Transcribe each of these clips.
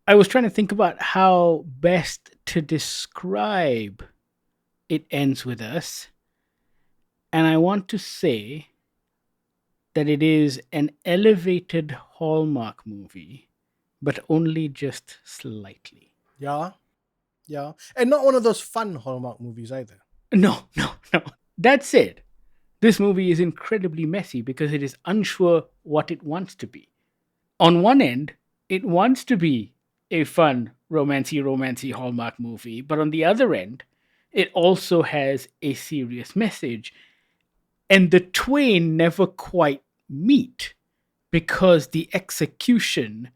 I was trying to think about how best to describe It Ends With Us. And I want to say that it is an elevated Hallmark movie, but only just slightly. Yeah, yeah. And not one of those fun Hallmark movies either. No, no, no. That said, this movie is incredibly messy because it is unsure what it wants to be. On one end, it wants to be a fun, romancy Hallmark movie, but on the other end, it also has a serious message. And the twain never quite meet because the execution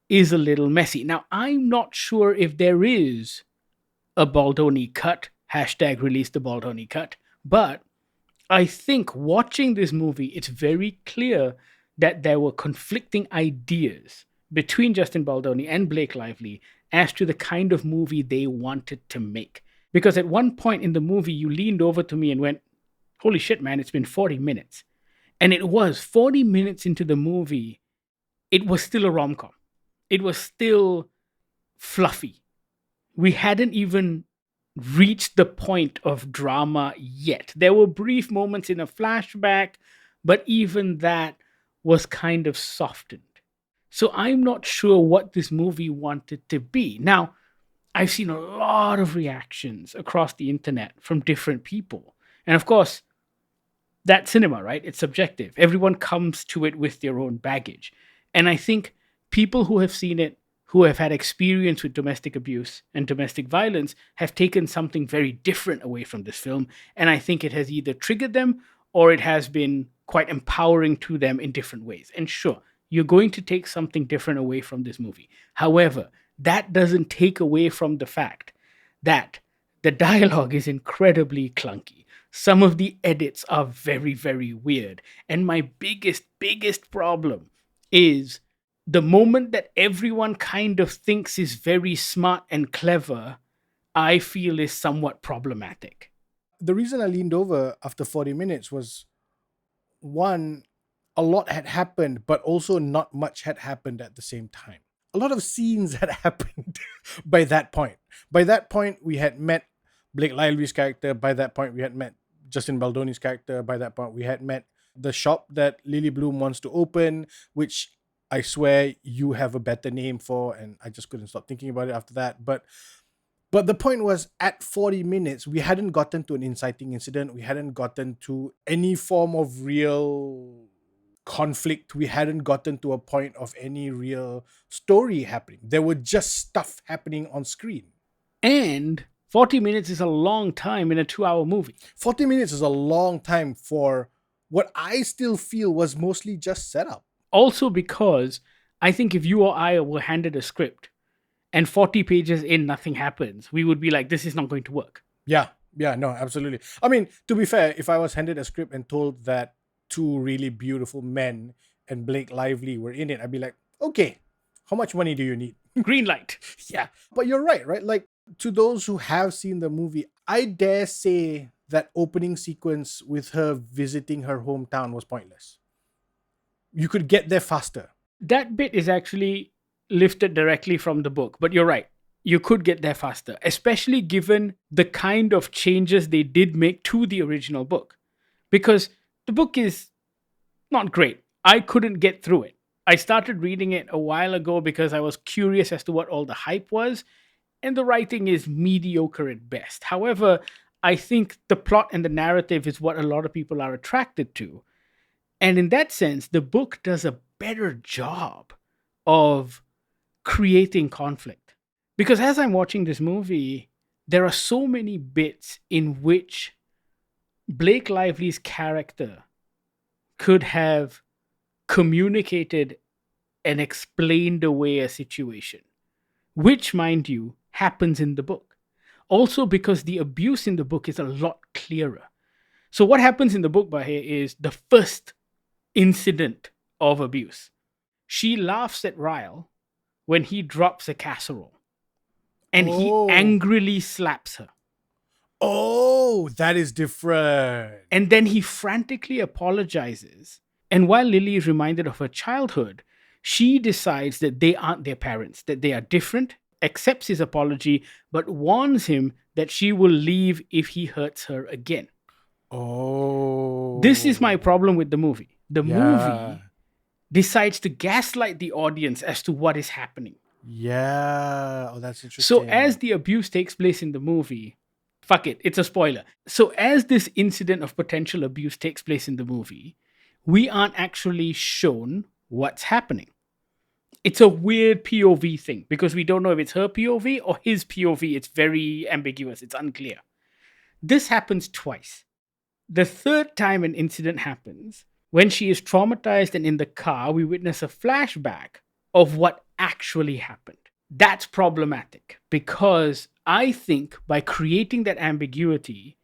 is a little messy. Now, I'm not sure if there is a Baldoni cut, hashtag release the Baldoni cut, but I think watching this movie, it's very clear that there were conflicting ideas between Justin Baldoni and Blake Lively as to the kind of movie they wanted to make. Because at one point in the movie, you leaned over to me and went, "Holy shit, man, it's been 40 minutes." And it was 40 minutes into the movie, it was still a rom com. It was still fluffy. We hadn't even reached the point of drama yet. There were brief moments in a flashback, but even that was kind of softened. So I'm not sure what this movie wanted to be. Now, I've seen a lot of reactions across the internet from different people. And of course, that's cinema, right? It's subjective. Everyone comes to it with their own baggage. And I think people who have seen it, who have had experience with domestic abuse and domestic violence, have taken something very different away from this film. And I think it has either triggered them or it has been quite empowering to them in different ways. And sure, you're going to take something different away from this movie. However, that doesn't take away from the fact that the dialogue is incredibly clunky. Some of the edits are very, very weird. And my biggest problem is the moment that everyone kind of thinks is very smart and clever, I feel is somewhat problematic. The reason I leaned over after 40 minutes was, one, a lot had happened, but also not much had happened at the same time. A lot of scenes had happened by that point. By that point, we had met Blake Lively's character. By that point, we had met Justin Baldoni's character. By that point, we had met the shop that Lily Bloom wants to open, which I swear you have a better name for, and I just couldn't stop thinking about it after that. But the point was, at 40 minutes, we hadn't gotten to an inciting incident. We hadn't gotten to any form of real conflict. We hadn't gotten to a point of any real story happening. There were just stuff happening on screen. And 40 minutes is a long time in a 2-hour movie. 40 minutes is a long time for what I still feel was mostly just setup. Also because I think if you or I were handed a script and 40 pages in, nothing happens, we would be like, this is not going to work. Yeah, no, absolutely. I mean, to be fair, if I was handed a script and told that two really beautiful men and Blake Lively were in it, I'd be like, okay, how much money do you need? Green light. Yeah, but you're right? Like, to those who have seen the movie, I dare say that opening sequence with her visiting her hometown was pointless. You could get there faster. That bit is actually lifted directly from the book, but you're right. You could get there faster, especially given the kind of changes they did make to the original book. Because the book is not great. I couldn't get through it. I started reading it a while ago because I was curious as to what all the hype was, and the writing is mediocre at best. However, I think the plot and the narrative is what a lot of people are attracted to. And in that sense, the book does a better job of creating conflict. Because as I'm watching this movie, there are so many bits in which Blake Lively's character could have communicated and explained away a situation, which, mind you, happens in the book. Also because the abuse in the book is a lot clearer. So what happens in the book, Bahir, is the first incident of abuse. She laughs at Ryle when he drops a casserole and he angrily slaps her. Oh, that is different. And then he frantically apologizes. And while Lily is reminded of her childhood, She decides that they aren't their parents, that they are different, accepts his apology, but warns him that she will leave if he hurts her again. This is my Oh. problem with the movie. The Yeah. movie decides to gaslight the audience as to what is happening. Yeah. Oh, that's interesting. So as the abuse takes place in the movie, fuck it, it's a spoiler. So as this incident of potential abuse takes place in the movie, we aren't actually shown what's happening. It's a weird POV thing because we don't know if it's her POV or his POV. It's very ambiguous. It's unclear. This happens twice. The third time an incident happens, when she is traumatized and in the car, we witness a flashback of what actually happened. That's problematic because I think by creating that ambiguity,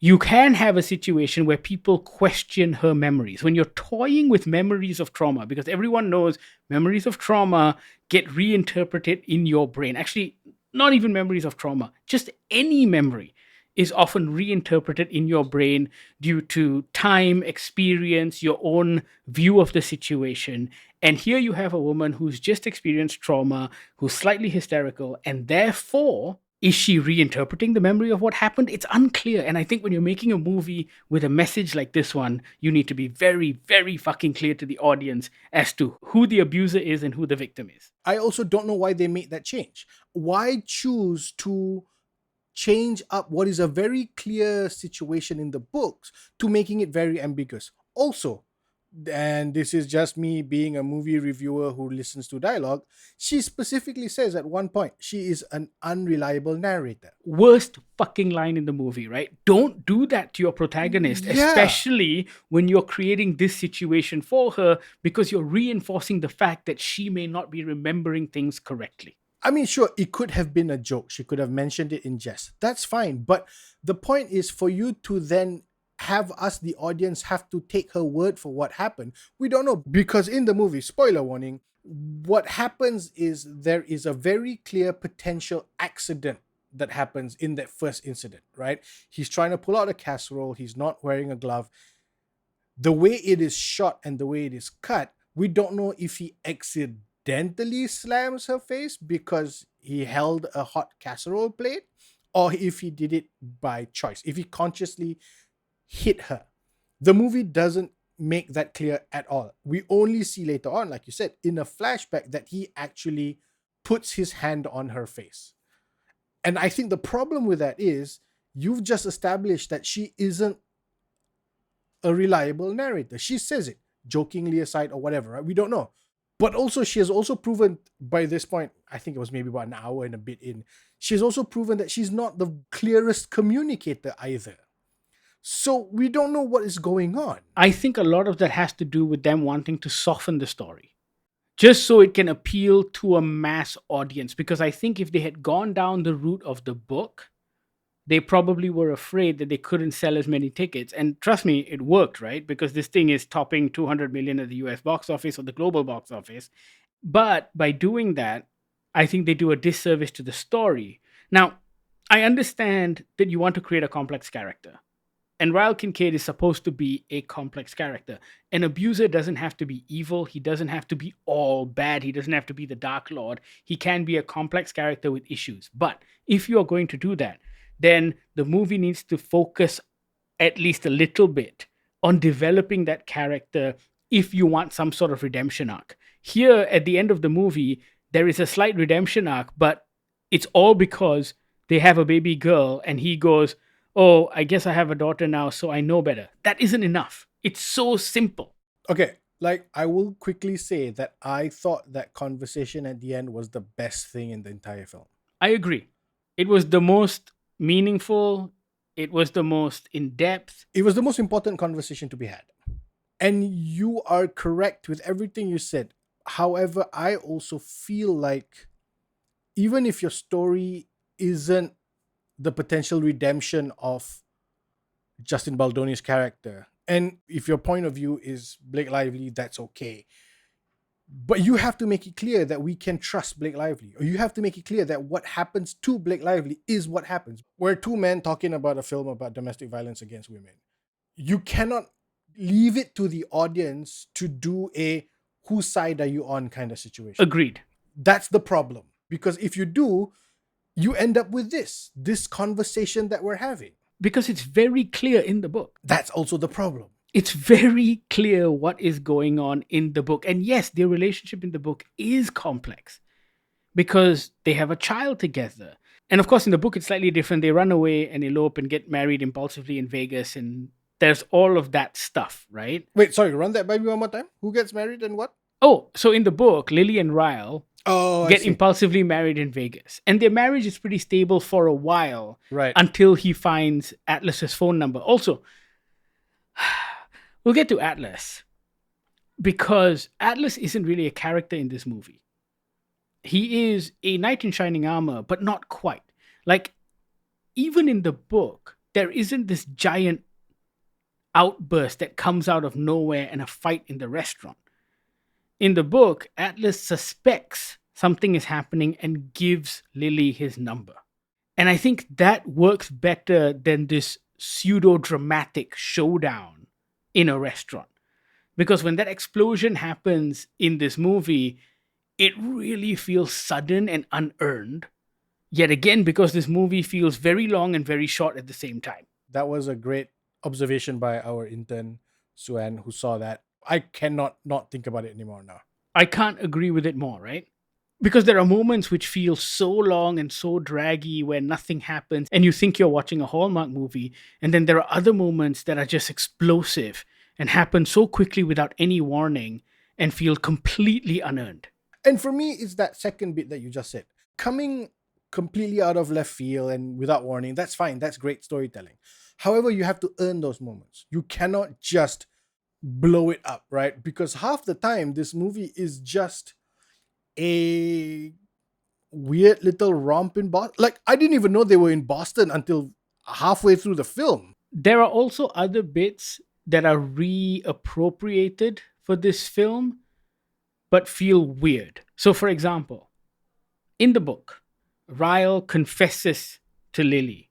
you can have a situation where people question her memories. When you're toying with memories of trauma, because everyone knows memories of trauma get reinterpreted in your brain. Actually, not even memories of trauma, just any memory is often reinterpreted in your brain due to time, experience, your own view of the situation. And here you have a woman who's just experienced trauma, who's slightly hysterical, and therefore, is she reinterpreting the memory of what happened? It's unclear. And I think when you're making a movie with a message like this one, you need to be very, very fucking clear to the audience as to who the abuser is and who the victim is. I also don't know why they made that change. Why choose to change up what is a very clear situation in the books to making it very ambiguous? Also, and this is just me being a movie reviewer who listens to dialogue, she specifically says at one point she is an unreliable narrator. Worst fucking line in the movie, right? Don't do that to your protagonist, Yeah. especially when you're creating this situation for her because you're reinforcing the fact that she may not be remembering things correctly. I mean, sure, it could have been a joke. She could have mentioned it in jest. That's fine. But the point is for you to then have us, the audience, have to take her word for what happened. We don't know. Because in the movie, spoiler warning, what happens is there is a very clear potential accident that happens in that first incident, right? He's trying to pull out a casserole. He's not wearing a glove. The way it is shot and the way it is cut, we don't know if he accidentally slams her face because he held a hot casserole plate or if he did it by choice, if he consciously hit her. The movie doesn't make that clear at all. We only see later on, like you said, in a flashback that he actually puts his hand on her face. And I think the problem with that is you've just established that she isn't a reliable narrator. She says it jokingly aside or whatever, right? We don't know. But also, she has also proven by this point, I think it was maybe about an hour and a bit in, she's also proven that she's not the clearest communicator either. So we don't know what is going on. I think a lot of that has to do with them wanting to soften the story just so it can appeal to a mass audience. Because I think if they had gone down the route of the book, they probably were afraid that they couldn't sell as many tickets. And trust me, it worked, right? Because this thing is topping 200 million at the US box office or the global box office. But by doing that, I think they do a disservice to the story. Now, I understand that you want to create a complex character. And Ryle Kincaid is supposed to be a complex character. An abuser doesn't have to be evil. He doesn't have to be all bad. He doesn't have to be the Dark Lord. He can be a complex character with issues. But if you are going to do that, then the movie needs to focus at least a little bit on developing that character if you want some sort of redemption arc. Here, at the end of the movie, there is a slight redemption arc, but it's all because they have a baby girl and he goes, oh, I guess I have a daughter now, so I know better. That isn't enough. It's so simple. Okay, like I will quickly say that I thought that conversation at the end was the best thing in the entire film. I agree. It was the most meaningful. It was the most in-depth. It was the most important conversation to be had. And you are correct with everything you said. However, I also feel like even if your story isn't the potential redemption of Justin Baldoni's character, and if your point of view is Blake Lively, that's okay. But you have to make it clear that we can trust Blake Lively. Or you have to make it clear that what happens to Blake Lively is what happens. We're two men talking about a film about domestic violence against women. You cannot leave it to the audience to do a whose side are you on kind of situation. Agreed. That's the problem. Because if you do, you end up with this conversation that we're having. Because it's very clear in the book. That's also the problem. It's very clear what is going on in the book. And yes, their relationship in the book is complex because they have a child together. And of course, in the book, it's slightly different. They run away and elope and get married impulsively in Vegas. And there's all of that stuff, right? Wait, sorry, run that by me one more time. Who gets married and what? Oh, so in the book, Lily and Ryle I get see. impulsively married in Vegas. And their marriage is pretty stable for a while. Right. Until he finds Atlas's phone number. Also, we'll get to Atlas. Because Atlas isn't really a character in this movie. He is a knight in shining armor, but not quite. Like, even in the book, there isn't this giant outburst that comes out of nowhere and a fight in the restaurant. In the book, Atlas suspects something is happening and gives Lily his number. And I think that works better than this pseudo-dramatic showdown in a restaurant. Because when that explosion happens in this movie, it really feels sudden and unearned. Yet again, because this movie feels very long and very short at the same time. That was a great observation by our intern, Suan, who saw that. I cannot not think about it anymore now. I can't agree with it more, right? Because there are moments which feel so long and so draggy where nothing happens and you think you're watching a Hallmark movie. And then there are other moments that are just explosive and happen so quickly without any warning and feel completely unearned. And for me, it's that second bit that you just said. Coming completely out of left field and without warning, that's fine. That's great storytelling. However, you have to earn those moments. You cannot just blow it up, right? Because half the time, this movie is just a weird little romp in Boston. Like, I didn't even know they were in Boston until halfway through the film. There are also other bits that are reappropriated for this film, but feel weird. So, for example, in the book, Ryle confesses to Lily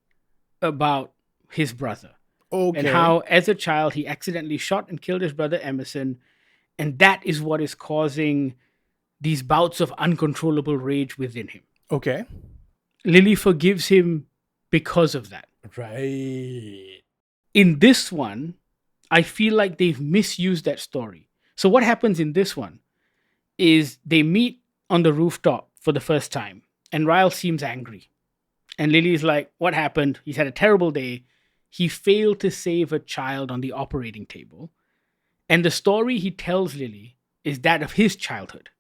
about his brother. Okay. And how, as a child, he accidentally shot and killed his brother Emerson. And that is what is causing these bouts of uncontrollable rage within him. Okay. Lily forgives him because of that. Right. In this one, I feel like they've misused that story. So what happens in this one is they meet on the rooftop for the first time. And Ryle seems angry. And Lily's like, what happened? He's had a terrible day. He failed to save a child on the operating table. And the story he tells Lily is that of his childhood.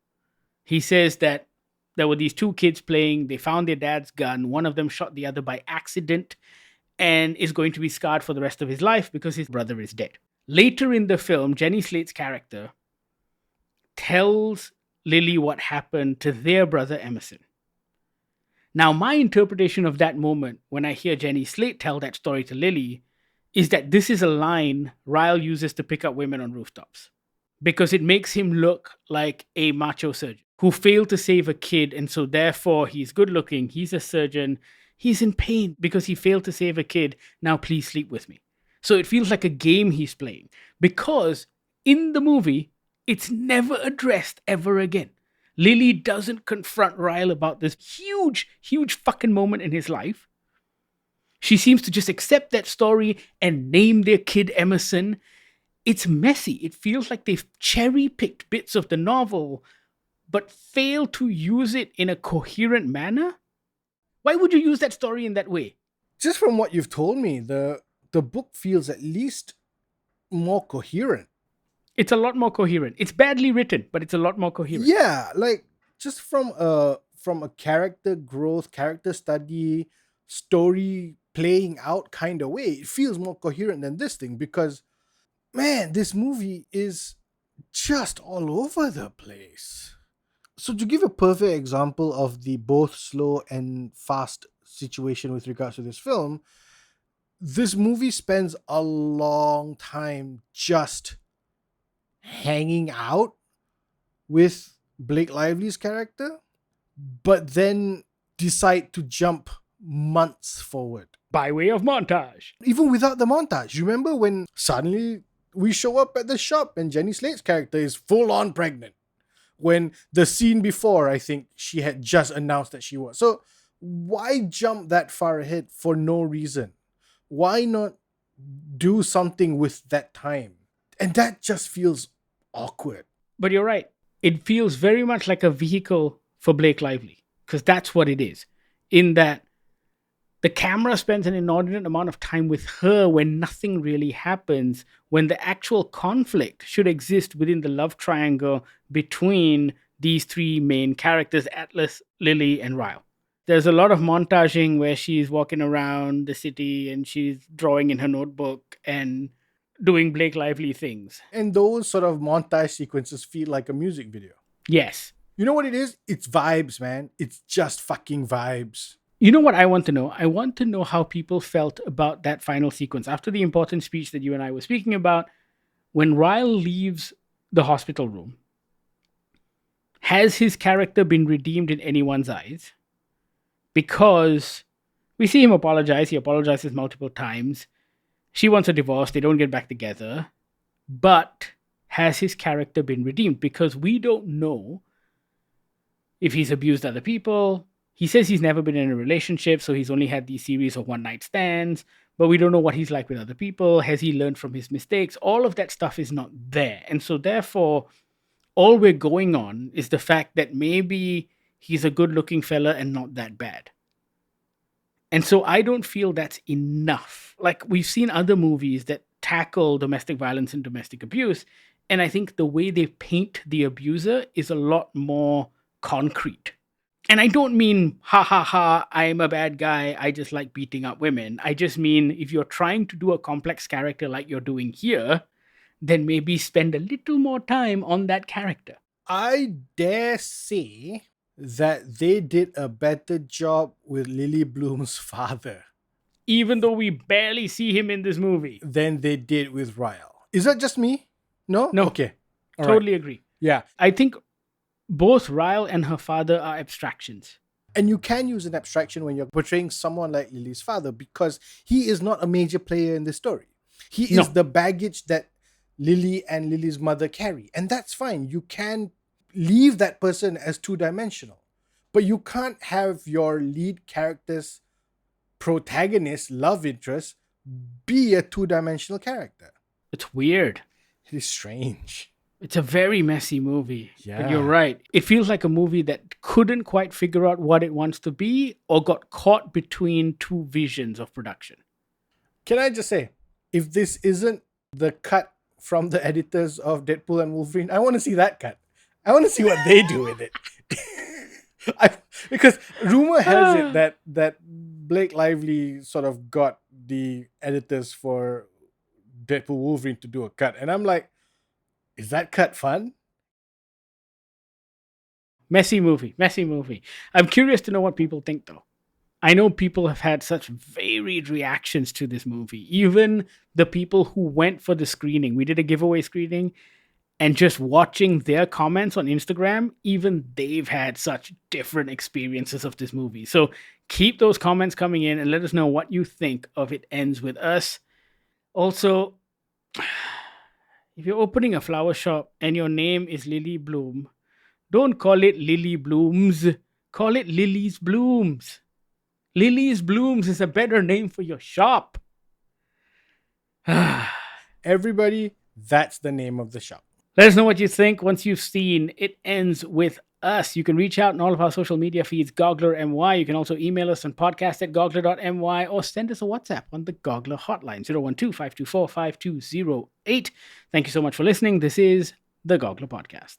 He says that there were these two kids playing. They found their dad's gun. One of them shot the other by accident and is going to be scarred for the rest of his life because his brother is dead. Later in the film, Jenny Slate's character tells Lily what happened to their brother Emerson. Now, my interpretation of that moment when I hear Jenny Slate tell that story to Lily is that this is a line Ryle uses to pick up women on rooftops. Because it makes him look like a macho surgeon who failed to save a kid, and so therefore he's good looking, he's a surgeon, he's in pain because he failed to save a kid, now please sleep with me. So it feels like a game he's playing. Because in the movie, it's never addressed ever again. Lily doesn't confront Ryle about this huge fucking moment in his life. She seems to just accept that story and name their kid Emerson. It's messy. It feels like they've cherry-picked bits of the novel, but failed to use it in a coherent manner. Why would you use that story in that way? Just from what you've told me, the book feels at least more coherent. It's a lot more coherent. It's badly written, but it's a lot more coherent. Yeah, like just from a character growth, character study, story playing out kind of way, it feels more coherent than this thing because, man, this movie is just all over the place. So to give a perfect example of the both slow and fast situation with regards to this film, this movie spends a long time just hanging out with Blake Lively's character, but then decide to jump months forward. By way of montage. Even without the montage. Remember when suddenly we show up at the shop and Jenny Slate's character is full on pregnant? when the scene before, I think she had just announced that she was. So why jump that far ahead for no reason? Why not do something with that time? And that just feels awkward. But you're right. It feels very much like a vehicle for Blake Lively, because that's what it is. In that the camera spends an inordinate amount of time with her when nothing really happens, when the actual conflict should exist within the love triangle between these three main characters, Atlas, Lily, and Ryle. There's a lot of montaging where she's walking around the city and she's drawing in her notebook and doing Blake Lively things. And those sort of montage sequences feel like a music video. Yes. You know what it is? It's vibes, man. It's just fucking vibes. You know what I want to know? I want to know how people felt about that final sequence. After the important speech that you and I were speaking about, when Ryle leaves the hospital room, has his character been redeemed in anyone's eyes? Because we see him apologize. He apologizes multiple times. She wants a divorce. They don't get back together. But has his character been redeemed? Because we don't know if he's abused other people. He says he's never been in a relationship, so he's only had these series of one-night stands. But we don't know what he's like with other people. Has he learned from his mistakes? All of that stuff is not there. And so therefore, all we're going on is the fact that maybe he's a good-looking fella and not that bad. And so I don't feel that's enough. Like, we've seen other movies that tackle domestic violence and domestic abuse, and I think the way they paint the abuser is a lot more concrete. And I don't mean, ha ha ha, I'm a bad guy, I just like beating up women. I just mean, if you're trying to do a complex character like you're doing here, then maybe spend a little more time on that character. I dare say that they did a better job with Lily Bloom's father. Even though we barely see him in this movie. Than they did with Ryle. Is that just me? No? No. Okay. All totally right. agree. Yeah. I think both Ryle and her father are abstractions. And you can use an abstraction when you're portraying someone like Lily's father because he is not a major player in this story. He is the baggage that Lily and Lily's mother carry. And that's fine. You can leave that person as two-dimensional. But you can't have your lead character's protagonist, love interest, be a two-dimensional character. It's weird. It is strange. It's a very messy movie. Yeah. But you're right. It feels like a movie that couldn't quite figure out what it wants to be or got caught between two visions of production. Can I just say, if this isn't the cut from the editors of Deadpool and Wolverine, I want to see that cut. I want to see what they do with it. Because rumor has it that Blake Lively sort of got the editors for Deadpool Wolverine to do a cut. And I'm like, is that cut fun? Messy movie. I'm curious to know what people think, though. I know people have had such varied reactions to this movie. Even the people who went for the screening. We did a giveaway screening, and just watching their comments on Instagram, even they've had such different experiences of this movie. So keep those comments coming in and let us know what you think of It Ends With Us. Also, if you're opening a flower shop and your name is Lily Bloom, don't call it Lily Blooms. Call it Lily's Blooms. Lily's Blooms is a better name for your shop. Everybody, that's the name of the shop. Let us know what you think once you've seen It Ends With Us. You can reach out on all of our social media feeds, Goggler MY. You can also email us on podcast@goggler.my or send us a WhatsApp on the Goggler hotline, 012-524-5208. Thank you so much for listening. This is the Goggler Podcast.